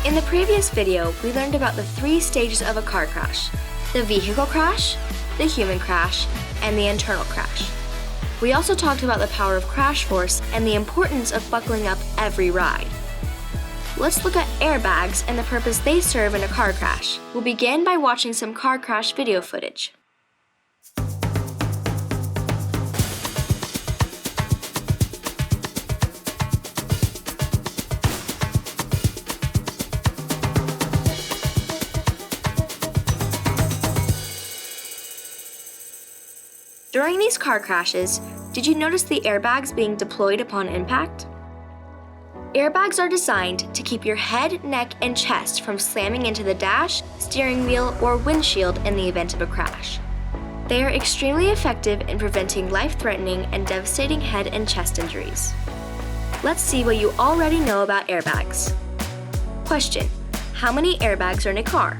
In the previous video, we learned about the 3 stages of a car crash: the vehicle crash, the human crash, and the internal crash. We also talked about the power of crash force and the importance of buckling up every ride. Let's look at airbags and the purpose they serve in a car crash. We'll begin by watching some car crash video footage. During these car crashes, did you notice the airbags being deployed upon impact? Airbags are designed to keep your head, neck, and chest from slamming into the dash, steering wheel, or windshield in the event of a crash. They are extremely effective in preventing life-threatening and devastating head and chest injuries. Let's see what you already know about airbags. Question: how many airbags are in a car?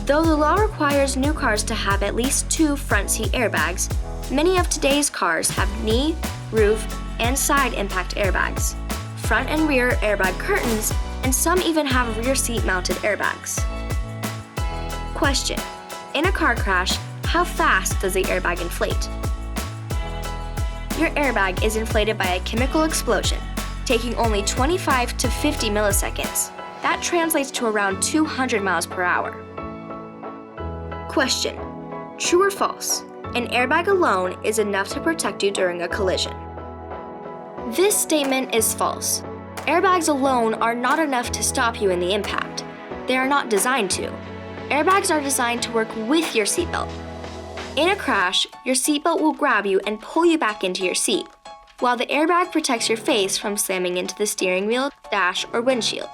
Though the law requires new cars to have at least 2 front seat airbags, many of today's cars have knee, roof, and side impact airbags, front and rear airbag curtains, and some even have rear seat mounted airbags. Question: in a car crash, how fast does the airbag inflate? Your airbag is inflated by a chemical explosion, taking only 25 to 50 milliseconds. That translates to around 200 miles per hour. Question: true or false? An airbag alone is enough to protect you during a collision. This statement is false. Airbags alone are not enough to stop you in the impact. They are not designed to. Airbags are designed to work with your seatbelt. In a crash, your seatbelt will grab you and pull you back into your seat, while the airbag protects your face from slamming into the steering wheel, dash, or windshield.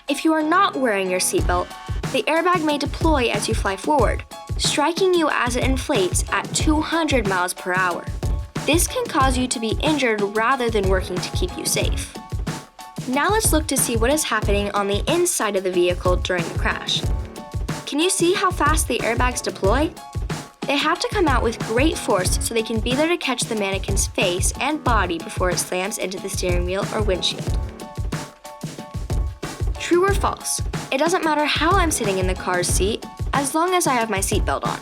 If you are not wearing your seatbelt, the airbag may deploy as you fly forward, striking you as it inflates at 200 miles per hour. This can cause you to be injured rather than working to keep you safe. Now let's look to see what is happening on the inside of the vehicle during the crash. Can you see how fast the airbags deploy? They have to come out with great force so they can be there to catch the mannequin's face and body before it slams into the steering wheel or windshield. True or false? It doesn't matter how I'm sitting in the car's seat, as long as I have my seatbelt on.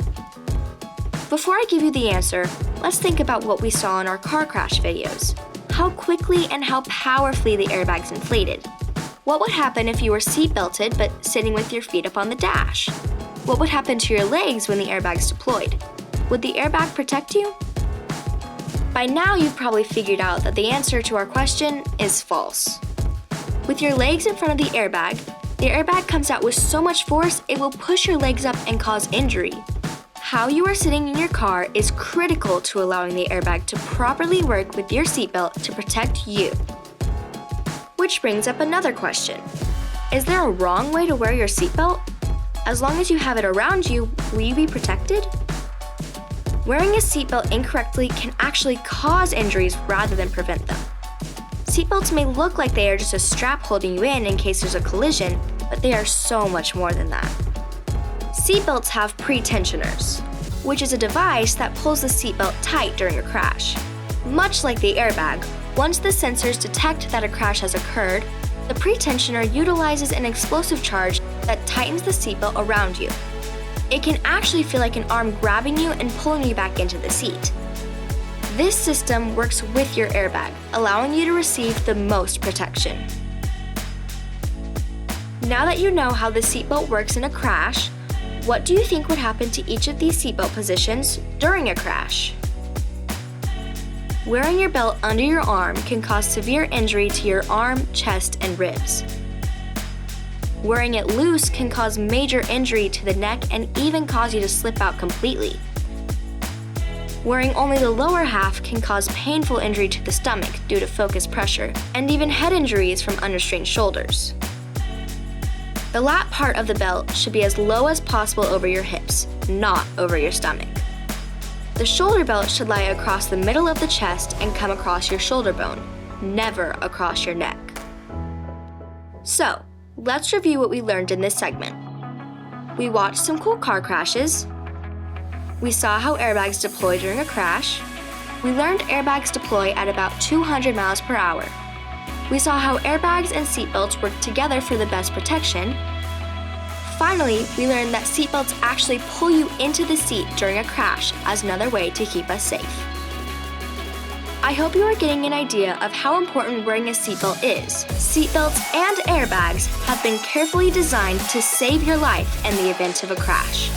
Before I give you the answer, let's think about what we saw in our car crash videos. How quickly and how powerfully the airbags inflated. What would happen if you were seatbelted but sitting with your feet up on the dash? What would happen to your legs when the airbags deployed? Would the airbag protect you? By now you've probably figured out that the answer to our question is false. With your legs in front of the airbag comes out with so much force it will push your legs up and cause injury. How you are sitting in your car is critical to allowing the airbag to properly work with your seatbelt to protect you. Which brings up another question. Is there a wrong way to wear your seatbelt? As long as you have it around you, will you be protected? Wearing a seatbelt incorrectly can actually cause injuries rather than prevent them. Seatbelts may look like they are just a strap holding you in case there's a collision, but they are so much more than that. Seatbelts have pretensioners, which is a device that pulls the seatbelt tight during a crash. Much like the airbag, once the sensors detect that a crash has occurred, the pretensioner utilizes an explosive charge that tightens the seatbelt around you. It can actually feel like an arm grabbing you and pulling you back into the seat. This system works with your airbag, allowing you to receive the most protection. Now that you know how the seatbelt works in a crash, what do you think would happen to each of these seatbelt positions during a crash? Wearing your belt under your arm can cause severe injury to your arm, chest, and ribs. Wearing it loose can cause major injury to the neck and even cause you to slip out completely. Wearing only the lower half can cause painful injury to the stomach due to focused pressure, and even head injuries from unrestrained shoulders. The lap part of the belt should be as low as possible over your hips, not over your stomach. The shoulder belt should lie across the middle of the chest and come across your shoulder bone, never across your neck. So, let's review what we learned in this segment. We watched some cool car crashes. We saw how airbags deploy during a crash. We learned airbags deploy at about 200 miles per hour. We saw how airbags and seatbelts work together for the best protection. Finally, we learned that seatbelts actually pull you into the seat during a crash as another way to keep us safe. I hope you are getting an idea of how important wearing a seatbelt is. Seatbelts and airbags have been carefully designed to save your life in the event of a crash.